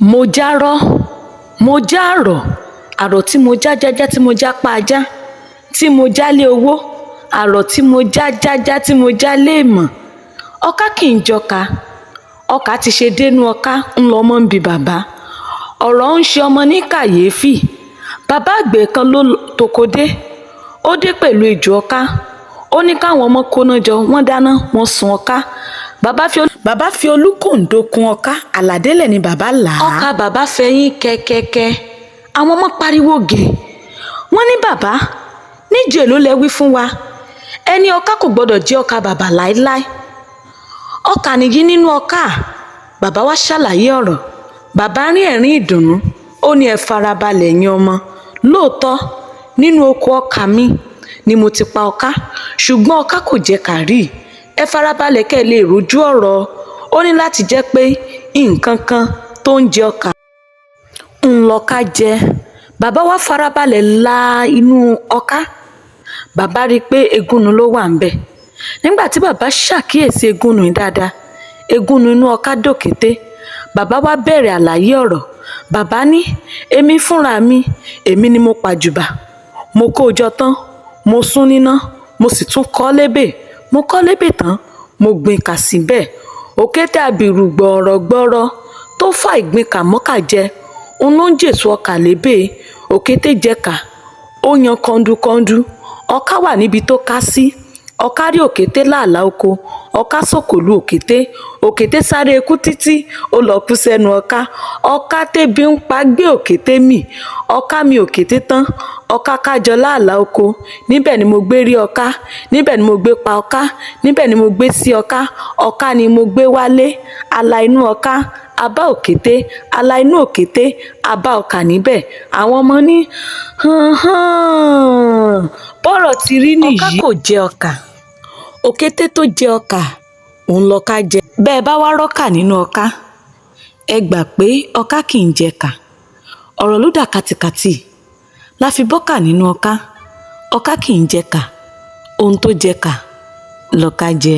mo járọ́ mo já àrọ̀ àrọ̀ tí mo já jájá tí mo já pa ajá tí mo já lé owó àrọ̀ tí mo já jájá tí mo já lé èèmọ̀ ọká kì í jọkà ọkà ti ṣe dénú ọká ń lọ ọmọ ń bi bàbá ọ̀rọ̀ ń ṣe ọmọ ní kàyéfì bàbá àgbẹ̀ kan ló toko dé ó dé pẹ̀lú ejò ọká ó ní káwọn ọmọ kóná jọ wọ́n dáná wọ́n sun ọká bàbá fi olúkòǹdó kun ọká àlàdélẹ̀ ni bàbá là á. ọkà bàbá fẹ̀yìn kẹ́kẹ́kẹ́ àwọn ọmọ pariwo gè wọ́n ní bàbá níjẹ̀ ló lẹ wí fún wa ẹni ọká kò gbọ́dọ̀ jẹ́ ọkà bàbá láéláé ọkà nìyí nínú ọká bàbá wa ṣàlàyé ọ̀rọ̀ bàbá rín ẹ̀rín ìdùnnú ó ní ẹ farabalẹ̀ ẹ̀yin ọmọ lóòótọ́ nínú oko ọkà mi ni mo ti pa ọká ṣùgbọ́n ọká kò jẹ́ kárí ẹ farabalẹ̀ kẹ́ ẹ lè rojú ọ̀rọ̀ ó ní láti jẹ́ pé nǹkan kan tó ń jẹ ọkà ńlọká jẹ bàbá wa farabalẹ̀ la inú ọká bàbá rí i pé egúnnu ló wà ńbẹ̀ nígbà tí bàbá ṣàkíyèsí egúnnu yìí dáadáa egúnnu inú ọká dòkété bàbá wa bẹ̀rẹ̀ àlàyé ọ̀rọ̀ bàbá ní èmi fúnra mi èmi ni mo pàjùbà mo kó o jọ tán mo sún níná mo sì tún kọ́ lébè mo kọ́ lébè tán mo gbìn kà síbẹ̀ òkété abìrù gbọ̀rọ̀gbọ̀rọ̀ tó fà ìgbín kà mọ́kà jẹ òun ló ń jèso ọkà lébè òkété jẹkà ó yan kọndukọndu ọká wà níbi tó ká sí ọká rí òkété láàlá oko ọká sòkòlù òkété òkété sáré ikú títí ó lọ kú sẹ́nu ọká ọká tébi ń pa gbé òkété mì ọká mi òkété tán ọká kájọ láàlá oko níbẹ̀ ni mo gbé rí ọká níbẹ̀ ni mo gbé pa ọká níbẹ̀ ni mo gbé sí ọká ọká ni mo gbé wálé ala inú ọká abá òkété ala inú òkété abá ọkà níbẹ̀ àwọn ọmọ ní bọ́rọ̀ ti rí nìyí. ọká kò jẹ ọkà òkété tó jẹ ọkà òun lọká jẹ bẹ́ẹ̀ bá wá rọ́kà nínú ọká ẹ gbà pé ọká kì í jẹkà ọ̀rọ̀ ló dà kàtìkàtì la fi bọ́kà nínú ọká kì í jẹkà ohun tó jẹkà lọká jẹ.